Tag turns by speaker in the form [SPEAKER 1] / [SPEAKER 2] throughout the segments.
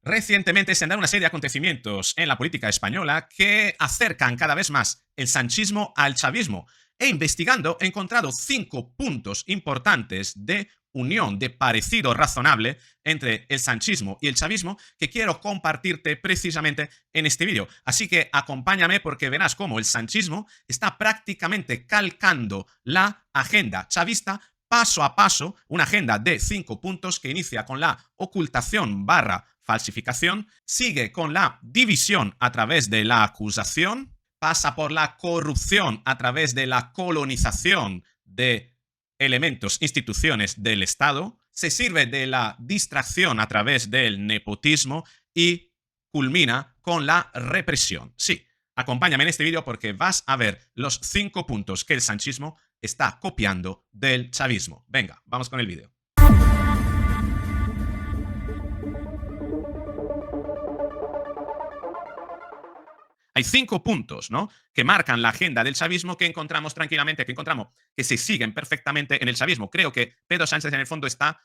[SPEAKER 1] Recientemente se han dado una serie de acontecimientos en la política española que acercan cada vez más el sanchismo al chavismo. E investigando he encontrado 5 puntos importantes de unión, de parecido razonable entre el sanchismo y el chavismo que quiero compartirte precisamente en este vídeo. Así que acompáñame porque verás cómo el sanchismo está prácticamente calcando la agenda chavista paso a paso, una agenda de 5 puntos que inicia con la ocultación barra falsificación, sigue con la división a través de la acusación, pasa por la corrupción a través de la colonización de elementos, instituciones del Estado, se sirve de la distracción a través del nepotismo y culmina con la represión. Sí, acompáñame en este vídeo porque vas a ver los 5 puntos que el sanchismo está copiando del chavismo. Venga, vamos con el vídeo. Hay 5 puntos, ¿no?, que marcan la agenda del chavismo que encontramos tranquilamente, que se siguen perfectamente en el chavismo. Creo que Pedro Sánchez en el fondo está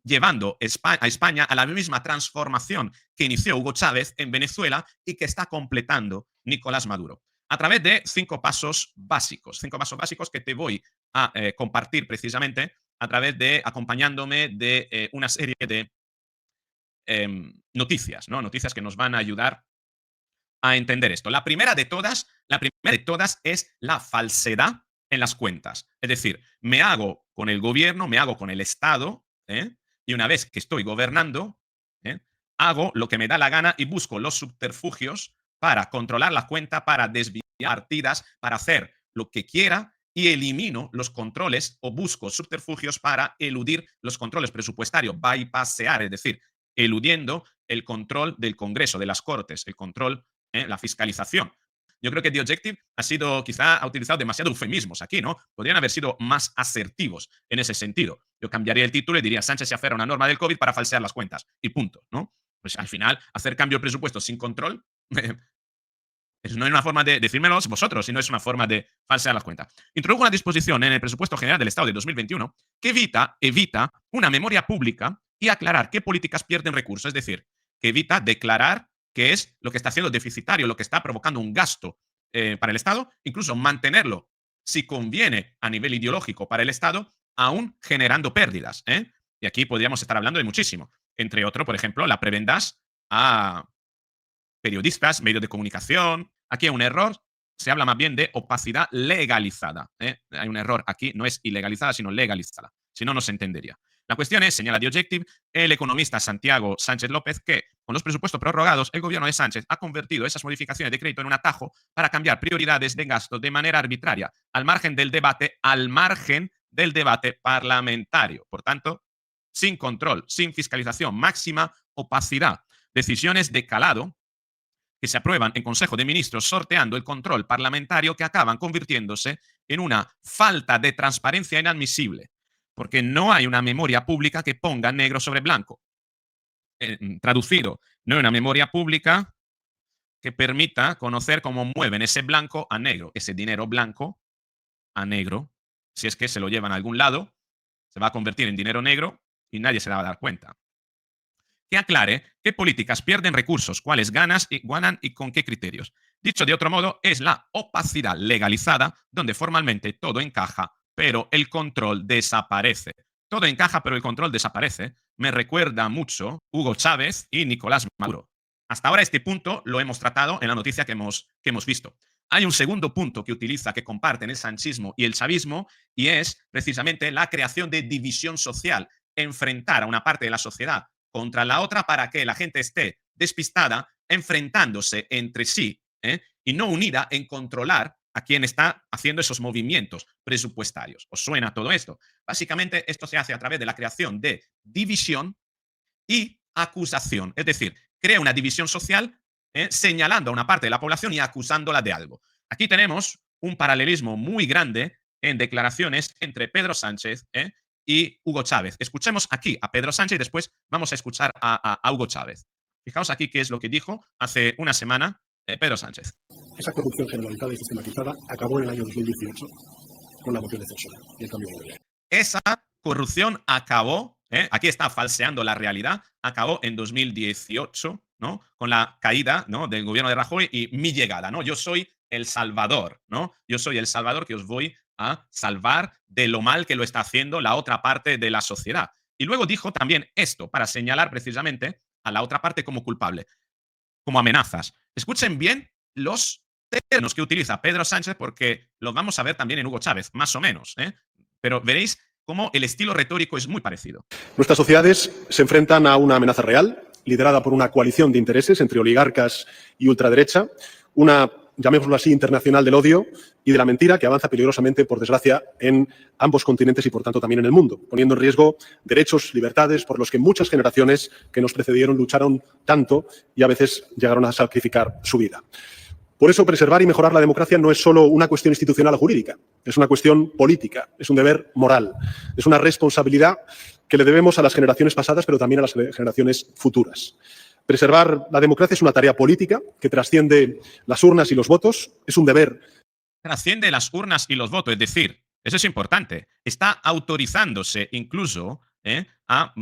[SPEAKER 1] llevando a España a la misma transformación que inició Hugo Chávez en Venezuela y que está completando Nicolás Maduro. A través de 5 pasos básicos. 5 pasos básicos que te voy a compartir precisamente a través de acompañándome de una serie de noticias, ¿no? Noticias que nos van a ayudar a entender esto. La primera de todas es la falsedad en las cuentas. Es decir, me hago con el gobierno, me hago con el Estado, y una vez que estoy gobernando, ¿eh? Hago lo que me da la gana y busco los subterfugios para controlar la cuenta, para desviar partidas, para hacer lo que quiera y elimino los controles o busco subterfugios para eludir los controles presupuestarios, bypassear, es decir, eludiendo el control del Congreso, de las Cortes, el control, la fiscalización. Yo creo que The Objective ha utilizado demasiado eufemismos aquí, ¿no? Podrían haber sido más asertivos en ese sentido. Yo cambiaría el título y diría: Sánchez se aferra a una norma del COVID para falsear las cuentas. Y punto, ¿no? Pues al final, hacer cambio de presupuesto sin control, no es una forma de decírmelos vosotros, sino es una forma de falsear las cuentas. Introdujo una disposición en el presupuesto general del Estado de 2021 que evita una memoria pública y aclarar qué políticas pierden recursos. Es decir, que evita declarar qué es lo que está haciendo deficitario, lo que está provocando un gasto para el Estado, incluso mantenerlo si conviene a nivel ideológico para el Estado, aún generando pérdidas. Y aquí podríamos estar hablando de muchísimo. Entre otros, por ejemplo, la prebendas a periodistas, medios de comunicación. Aquí hay un error, se habla más bien de opacidad legalizada. Hay un error aquí, no es ilegalizada, sino legalizada. Si no, no se entendería. La cuestión es, señala The Objective, el economista Santiago Sánchez López, que con los presupuestos prorrogados, el gobierno de Sánchez ha convertido esas modificaciones de crédito en un atajo para cambiar prioridades de gasto de manera arbitraria, al margen del debate parlamentario. Por tanto, sin control, sin fiscalización, máxima opacidad. Decisiones de calado que se aprueban en Consejo de Ministros sorteando el control parlamentario que acaban convirtiéndose en una falta de transparencia inadmisible, porque no hay una memoria pública que ponga negro sobre blanco. Traducido, no hay una memoria pública que permita conocer cómo mueven ese blanco a negro, ese dinero blanco a negro. Si es que se lo llevan a algún lado, se va a convertir en dinero negro y nadie se va a dar cuenta. Que aclare qué políticas pierden recursos, cuáles ganan y con qué criterios. Dicho de otro modo, es la opacidad legalizada donde formalmente todo encaja, pero el control desaparece. Todo encaja, pero el control desaparece. Me recuerda mucho Hugo Chávez y Nicolás Maduro. Hasta ahora este punto lo hemos tratado en la noticia que hemos visto. Hay un segundo punto que utiliza, que comparten el sanchismo y el chavismo, y es precisamente la creación de división social, enfrentar a una parte de la sociedad contra la otra para que la gente esté despistada, enfrentándose entre sí, y no unida en controlar a quien está haciendo esos movimientos presupuestarios. ¿Os suena todo esto? Básicamente, esto se hace a través de la creación de división y acusación. Es decir, crea una división social señalando a una parte de la población y acusándola de algo. Aquí tenemos un paralelismo muy grande en declaraciones entre Pedro Sánchez y Hugo Chávez. Escuchemos aquí a Pedro Sánchez y después vamos a escuchar a Hugo Chávez. Fijaos aquí qué es lo que dijo hace una semana Pedro Sánchez.
[SPEAKER 2] Esa corrupción generalizada y sistematizada acabó en el año 2018 con la moción de censura y el cambio de gobierno.
[SPEAKER 1] Esa corrupción acabó Aquí está falseando la realidad, acabó en 2018, ¿no? Con la caída, ¿no?, del gobierno de Rajoy y mi llegada, ¿no? Yo soy el salvador, ¿no? Yo soy el salvador que os voy a salvar de lo mal que lo está haciendo la otra parte de la sociedad. Y luego dijo también esto para señalar precisamente a la otra parte como culpable, como amenazas. Escuchen bien los términos que utiliza Pedro Sánchez porque los vamos a ver también en Hugo Chávez, más o menos, ¿eh? Pero veréis cómo el estilo retórico es muy parecido.
[SPEAKER 2] Nuestras sociedades se enfrentan a una amenaza real, liderada por una coalición de intereses entre oligarcas y ultraderecha, una, llamémoslo así, internacional del odio y de la mentira que avanza peligrosamente, por desgracia, en ambos continentes y, por tanto, también en el mundo, poniendo en riesgo derechos, libertades por los que muchas generaciones que nos precedieron lucharon tanto y a veces llegaron a sacrificar su vida. Por eso, preservar y mejorar la democracia no es solo una cuestión institucional o jurídica, es una cuestión política, es un deber moral, es una responsabilidad que le debemos a las generaciones pasadas, pero también a las generaciones futuras. Preservar la democracia es una tarea política que trasciende las urnas y los votos, es un deber.
[SPEAKER 1] Trasciende las urnas y los votos, es decir, eso es importante, está autorizándose incluso a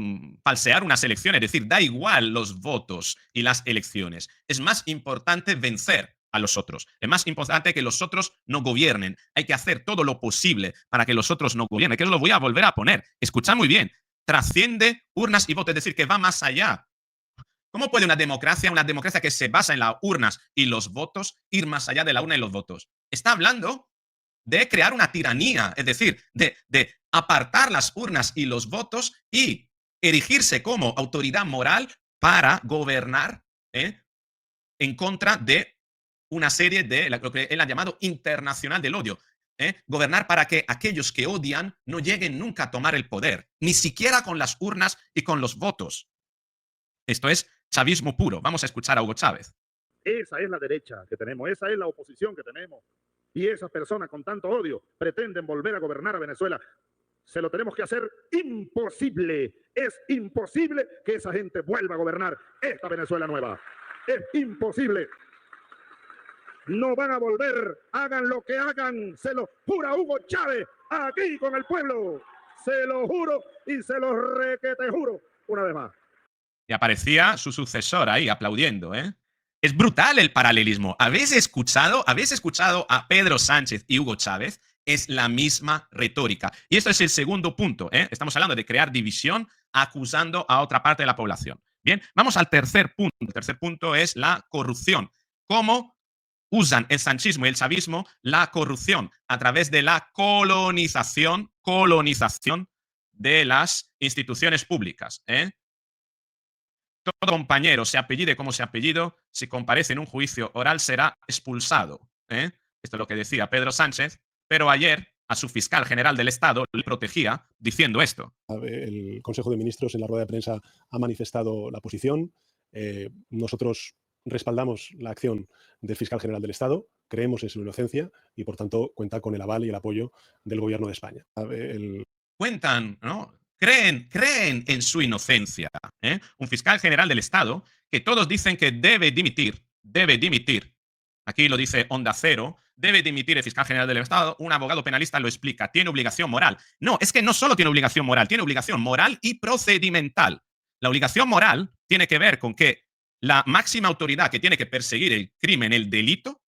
[SPEAKER 1] falsear unas elecciones, es decir, da igual los votos y las elecciones, es más importante vencer a los otros, es más importante que los otros no gobiernen, hay que hacer todo lo posible para que los otros no gobiernen, que os lo voy a volver a poner, escuchad muy bien, trasciende urnas y votos, es decir, que va más allá. ¿Cómo puede una democracia que se basa en las urnas y los votos, ir más allá de la urna y los votos? Está hablando de crear una tiranía, es decir, de apartar las urnas y los votos y erigirse como autoridad moral para gobernar en contra de una serie de lo que él ha llamado internacional del odio. Gobernar para que aquellos que odian no lleguen nunca a tomar el poder, ni siquiera con las urnas y con los votos. Esto es chavismo puro. Vamos a escuchar a Hugo Chávez.
[SPEAKER 3] Esa es la derecha que tenemos, esa es la oposición que tenemos. Y esas personas con tanto odio pretenden volver a gobernar a Venezuela. Se lo tenemos que hacer imposible. Es imposible que esa gente vuelva a gobernar esta Venezuela nueva. Es imposible. No van a volver, hagan lo que hagan, se lo jura Hugo Chávez, aquí con el pueblo. Se lo juro y se lo requete juro una vez más.
[SPEAKER 1] Y aparecía su sucesor ahí aplaudiendo, ¿eh? Es brutal el paralelismo. ¿Habéis escuchado a Pedro Sánchez y Hugo Chávez? Es la misma retórica. Y esto es el segundo punto, ¿eh? Estamos hablando de crear división acusando a otra parte de la población. Bien, vamos al tercer punto. El tercer punto es la corrupción. ¿Cómo usan el sanchismo y el chavismo la corrupción a través de la colonización de las instituciones públicas, ¿eh? Todo compañero, se apellide como se apellido, si comparece en un juicio oral será expulsado. Esto es lo que decía Pedro Sánchez, pero ayer a su fiscal general del Estado le protegía diciendo esto.
[SPEAKER 2] El Consejo de Ministros en la rueda de prensa ha manifestado la posición. Nosotros respaldamos la acción del fiscal general del Estado, creemos en su inocencia y, por tanto, cuenta con el aval y el apoyo del Gobierno de España.
[SPEAKER 1] Cuentan, ¿no? Creen en su inocencia. Un fiscal general del Estado que todos dicen que debe dimitir. Aquí lo dice Onda Cero, debe dimitir el fiscal general del Estado. Un abogado penalista lo explica, tiene obligación moral. No, es que no solo tiene obligación moral y procedimental. La obligación moral tiene que ver con que la máxima autoridad que tiene que perseguir el crimen, el delito,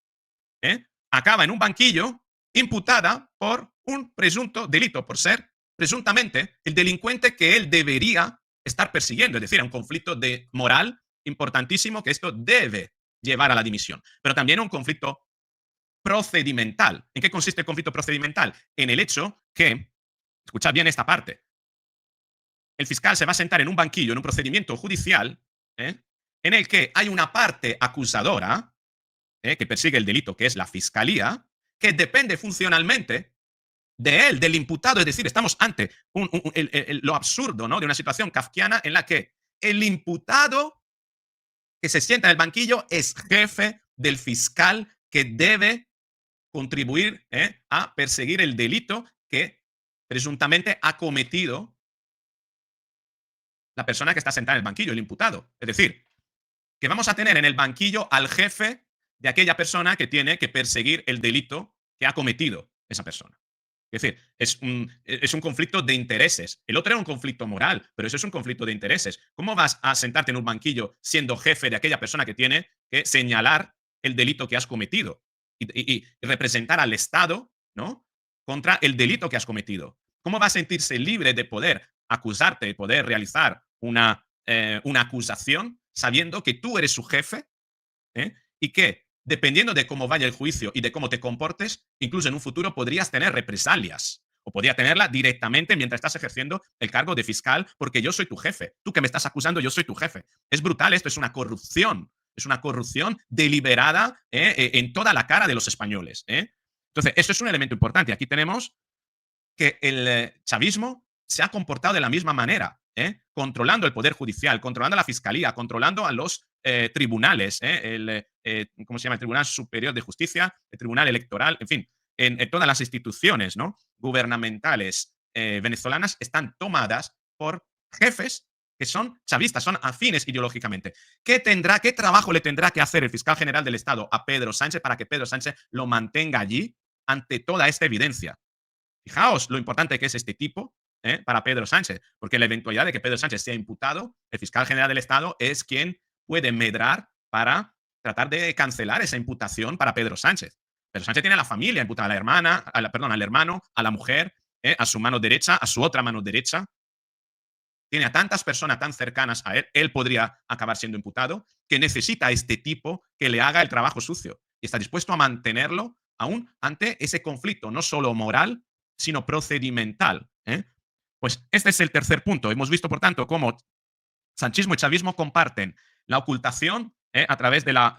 [SPEAKER 1] acaba en un banquillo imputada por un presunto delito, por ser presuntamente el delincuente que él debería estar persiguiendo. Es decir, un conflicto de moral importantísimo que esto debe llevar a la dimisión. Pero también un conflicto procedimental. ¿En qué consiste el conflicto procedimental? En el hecho que, escuchad bien esta parte, el fiscal se va a sentar en un banquillo, en un procedimiento judicial, en el que hay una parte acusadora que persigue el delito, que es la fiscalía, que depende funcionalmente de él, del imputado. Es decir, estamos ante lo absurdo, ¿no?, de una situación kafkiana en la que el imputado que se sienta en el banquillo es jefe del fiscal que debe contribuir a perseguir el delito que presuntamente ha cometido la persona que está sentada en el banquillo, el imputado. Es decir, que vamos a tener en el banquillo al jefe de aquella persona que tiene que perseguir el delito que ha cometido esa persona, Es decir, es un conflicto de intereses. El otro era un conflicto moral, pero eso es un conflicto de intereses. ¿Cómo vas a sentarte en un banquillo siendo jefe de aquella persona que tiene que señalar el delito que has cometido y representar al Estado, ¿no?, contra el delito que has cometido? ¿Cómo va a sentirse libre de poder acusarte, de poder realizar una acusación sabiendo que tú eres su jefe, y que, dependiendo de cómo vaya el juicio y de cómo te comportes, incluso en un futuro podrías tener represalias o podría tenerla directamente mientras estás ejerciendo el cargo de fiscal, porque yo soy tu jefe. Tú que me estás acusando, yo soy tu jefe. Es brutal esto, es una corrupción. Es una corrupción deliberada en toda la cara de los españoles. Entonces, eso es un elemento importante. Aquí tenemos que el chavismo se ha comportado de la misma manera, controlando el Poder Judicial, controlando a la Fiscalía, controlando a los tribunales, ¿cómo se llama? El Tribunal Superior de Justicia, el Tribunal Electoral, en fin, en todas las instituciones, ¿no?, gubernamentales venezolanas están tomadas por jefes que son chavistas, son afines ideológicamente. ¿Qué trabajo le tendrá que hacer el fiscal general del Estado a Pedro Sánchez para que Pedro Sánchez lo mantenga allí ante toda esta evidencia? Fijaos lo importante que es este tipo para Pedro Sánchez, porque la eventualidad de que Pedro Sánchez sea imputado, el fiscal general del Estado es quien puede medrar para tratar de cancelar esa imputación para Pedro Sánchez. Pedro Sánchez tiene a la familia imputada, a la hermana, al hermano, a la mujer, a su mano derecha, a su otra mano derecha. Tiene a tantas personas tan cercanas a él podría acabar siendo imputado, que necesita a este tipo que le haga el trabajo sucio. Y está dispuesto a mantenerlo aún ante ese conflicto, no solo moral, sino procedimental. Pues este es el tercer punto. Hemos visto, por tanto, cómo sanchismo y chavismo comparten la ocultación a través de la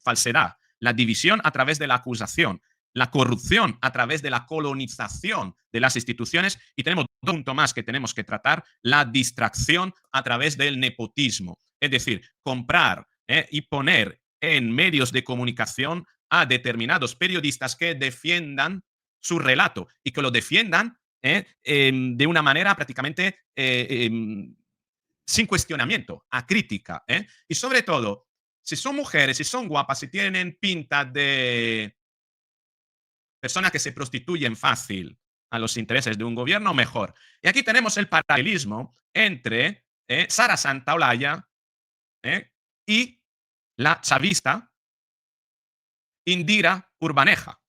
[SPEAKER 1] falsedad, la división a través de la acusación, la corrupción a través de la colonización de las instituciones, y tenemos un punto más que tenemos que tratar: la distracción a través del nepotismo. Es decir, comprar y poner en medios de comunicación a determinados periodistas que defiendan su relato y que lo defiendan de una manera prácticamente sin cuestionamiento, a crítica. Y sobre todo, si son mujeres, si son guapas, si tienen pinta de personas que se prostituyen fácil a los intereses de un gobierno, mejor. Y aquí tenemos el paralelismo entre Sara Santaolalla y la chavista Indira Urbaneja.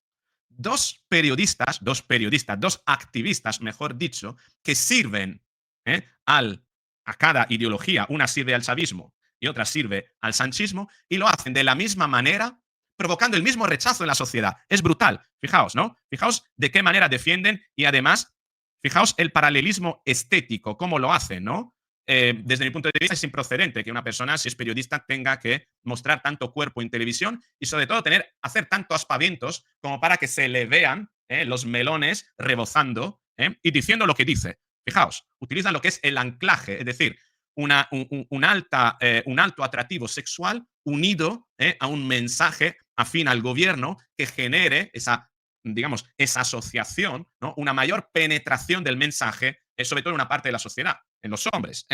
[SPEAKER 1] Dos periodistas, dos activistas, mejor dicho, que sirven a cada ideología. Una sirve al chavismo y otra sirve al sanchismo, y lo hacen de la misma manera, provocando el mismo rechazo en la sociedad. Es brutal. Fijaos, ¿no? Fijaos de qué manera defienden, y además, fijaos el paralelismo estético, cómo lo hacen, ¿no? Desde mi punto de vista es improcedente que una persona, si es periodista, tenga que mostrar tanto cuerpo en televisión y sobre todo hacer tantos aspavientos como para que se le vean los melones rebozando y diciendo lo que dice. Fijaos, utilizan lo que es el anclaje, es decir, un alto atractivo sexual unido a un mensaje afín al gobierno que genere esa, digamos, esa asociación, ¿no?, una mayor penetración del mensaje, sobre todo en una parte de la sociedad, en los hombres.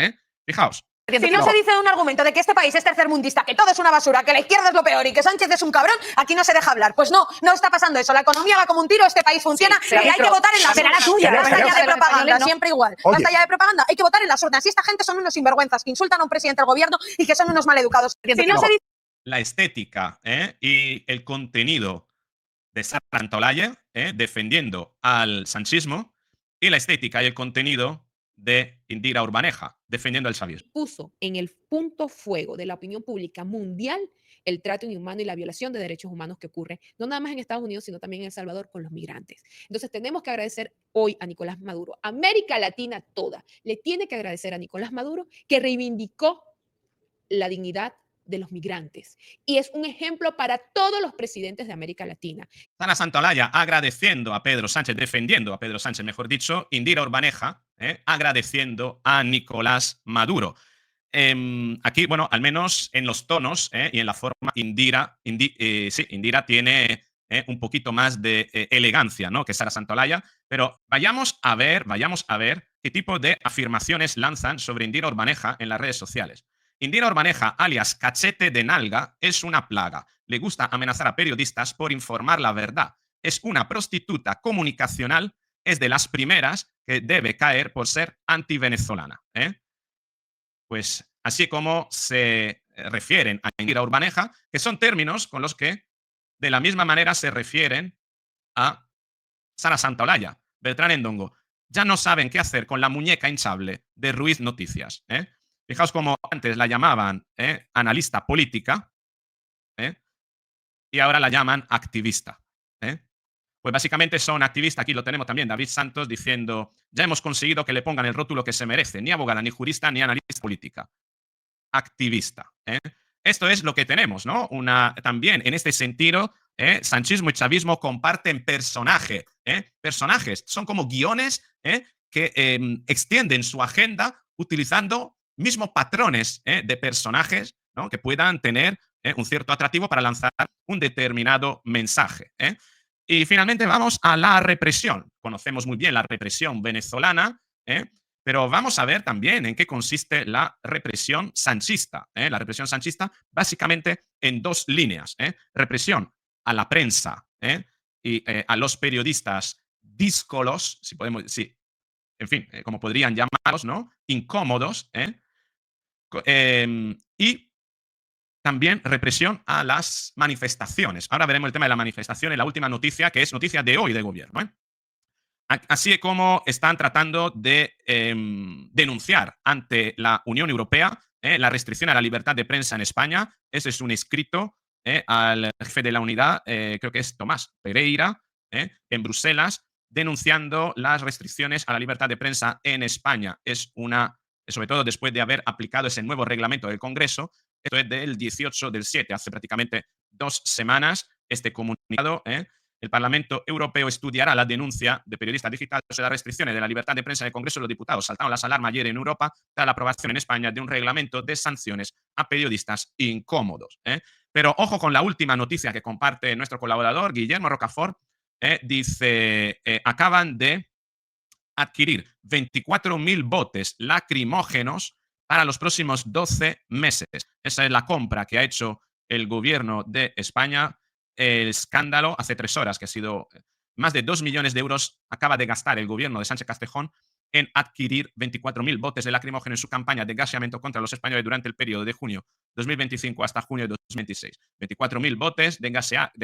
[SPEAKER 1] Fijaos.
[SPEAKER 4] Si no se dice un argumento de que este país es tercermundista, que todo es una basura, que la izquierda es lo peor y que Sánchez es un cabrón, aquí no se deja hablar. Pues no, no está pasando eso. La economía va como un tiro, este país funciona, y hay que votar en las urnas.
[SPEAKER 5] la tuya.
[SPEAKER 4] Basta ya de propaganda,
[SPEAKER 5] ¿no?
[SPEAKER 4] siempre igual.
[SPEAKER 5] Oye.
[SPEAKER 4] Basta ya de propaganda, hay que votar en las urnas. Y esta gente son unos sinvergüenzas que insultan a un presidente del gobierno y que son unos maleducados. Si no se dice
[SPEAKER 1] La estética y el contenido de Sara Santaolalla defendiendo al sanchismo, y la estética y el contenido de Indira Urbaneja defendiendo al chavismo.
[SPEAKER 6] Puso en el punto fuego de la opinión pública mundial el trato inhumano y la violación de derechos humanos que ocurre no nada más en Estados Unidos, sino también en El Salvador con los migrantes. Entonces tenemos que agradecer hoy a Nicolás Maduro. América Latina toda le tiene que agradecer a Nicolás Maduro, que reivindicó la dignidad de los migrantes. Y es un ejemplo para todos los presidentes de América Latina.
[SPEAKER 1] Sara Santaolalla agradeciendo a Pedro Sánchez, defendiendo a Pedro Sánchez, mejor dicho. Indira Urbaneja agradeciendo a Nicolás Maduro. Aquí, bueno, al menos en los tonos y en la forma, Indira tiene un poquito más de elegancia, ¿no?, que Sara Santaolalla. Pero vayamos a ver qué tipo de afirmaciones lanzan sobre Indira Urbaneja en las redes sociales. Indira Urbaneja, alias Cachete de Nalga, es una plaga. Le gusta amenazar a periodistas por informar la verdad. Es una prostituta comunicacional es de las primeras que debe caer por ser anti-venezolana. Pues así como se refieren a Indira Urbaneja, que son términos con los que de la misma manera se refieren a Sara Santaolalla, Beltrán Endongo. Ya no saben qué hacer con la muñeca hinchable de Ruiz Noticias. Fijaos cómo antes la llamaban analista política y ahora la llaman activista. Pues básicamente son activistas, aquí lo tenemos también, David Santos diciendo, ya hemos conseguido que le pongan el rótulo que se merece, ni abogada, ni jurista, ni analista política. Activista. Esto es lo que tenemos, ¿no? También en este sentido, sanchismo y chavismo comparten personajes, son como guiones que extienden su agenda utilizando mismos patrones de personajes, ¿no? Que puedan tener un cierto atractivo para lanzar un determinado mensaje. Y finalmente vamos a la represión. Conocemos muy bien la represión venezolana, pero vamos a ver también en qué consiste la represión sanchista. La represión sanchista básicamente en dos líneas. Represión a la prensa y a los periodistas díscolos, si podemos decir, en fin, como podrían llamarlos, ¿no? Incómodos. Y también represión a las manifestaciones. Ahora veremos el tema de la manifestación en la última noticia, que es noticia de hoy de gobierno. Así como están tratando de denunciar ante la Unión Europea la restricción a la libertad de prensa en España. Ese es un escrito al jefe de la unidad, creo que es Tomás Pereira, en Bruselas, denunciando las restricciones a la libertad de prensa en España. Es sobre todo después de haber aplicado ese nuevo reglamento del Congreso. Esto es del 18 del 7, hace prácticamente 2 semanas, este comunicado. El Parlamento Europeo estudiará la denuncia de periodistas digitales sobre las restricciones de la libertad de prensa en el Congreso de los Diputados. Saltaron las alarmas ayer en Europa tras la aprobación en España de un reglamento de sanciones a periodistas incómodos. Pero ojo con la última noticia que comparte nuestro colaborador, Guillermo Rocafort. Dice, acaban de adquirir 24.000 botes lacrimógenos para los próximos 12 meses. Esa es la compra que ha hecho el gobierno de España. El escándalo hace 3 horas, que ha sido más de 2 millones de euros, acaba de gastar el gobierno de Sánchez Castejón en adquirir 24.000 botes de lacrimógeno en su campaña de gaseamiento contra los españoles durante el periodo de junio 2025 hasta junio de 2026. 24.000 botes de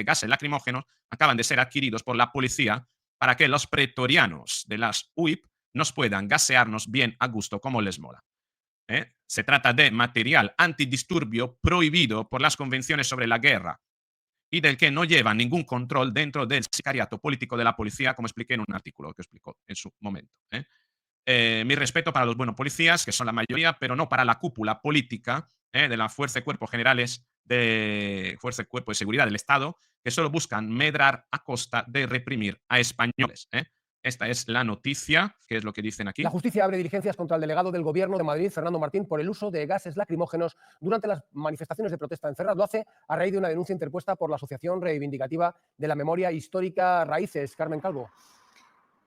[SPEAKER 1] gases lacrimógenos acaban de ser adquiridos por la policía para que los pretorianos de las UIP nos puedan gasearnos bien a gusto como les mola. Se trata de material antidisturbio prohibido por las convenciones sobre la guerra y del que no lleva ningún control dentro del sicariato político de la policía, como expliqué en un artículo que explicó en su momento. Mi respeto para los buenos policías, que son la mayoría, pero no para la cúpula política de la Fuerza y Cuerpos Generales de Fuerza y Cuerpo de Seguridad del Estado, que solo buscan medrar a costa de reprimir a españoles. Esta es la noticia, que es lo que dicen aquí.
[SPEAKER 5] La justicia abre diligencias contra el delegado del Gobierno de Madrid, Fernando Martín, por el uso de gases lacrimógenos durante las manifestaciones de protesta en Ferraz. Lo hace a raíz de una denuncia interpuesta por la Asociación Reivindicativa de la Memoria Histórica Raíces. Carmen Calvo.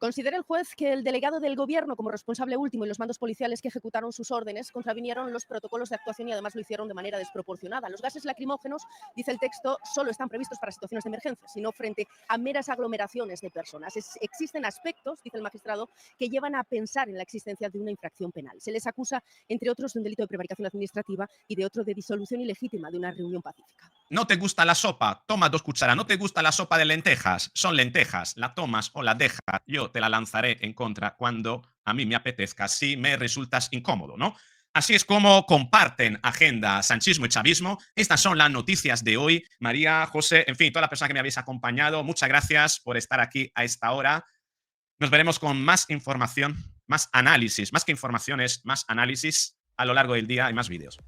[SPEAKER 7] Considera el juez que el delegado del Gobierno como responsable último y los mandos policiales que ejecutaron sus órdenes contravinieron los protocolos de actuación y además lo hicieron de manera desproporcionada. Los gases lacrimógenos, dice el texto, solo están previstos para situaciones de emergencia, sino frente a meras aglomeraciones de personas. Existen aspectos, dice el magistrado, que llevan a pensar en la existencia de una infracción penal. Se les acusa, entre otros, de un delito de prevaricación administrativa y de otro de disolución ilegítima de una reunión pacífica.
[SPEAKER 1] ¿No te gusta la sopa? Toma 2 cucharadas. ¿No te gusta la sopa de lentejas? Son lentejas. La tomas o la dejas. Yo te la lanzaré en contra cuando a mí me apetezca, si me resultas incómodo, ¿no? Así es como comparten agenda sanchismo y chavismo. Estas son las noticias de hoy. María, José, en fin, toda la persona que me habéis acompañado, muchas gracias por estar aquí a esta hora. Nos veremos con más información, más análisis, más que informaciones, más análisis a lo largo del día y más vídeos.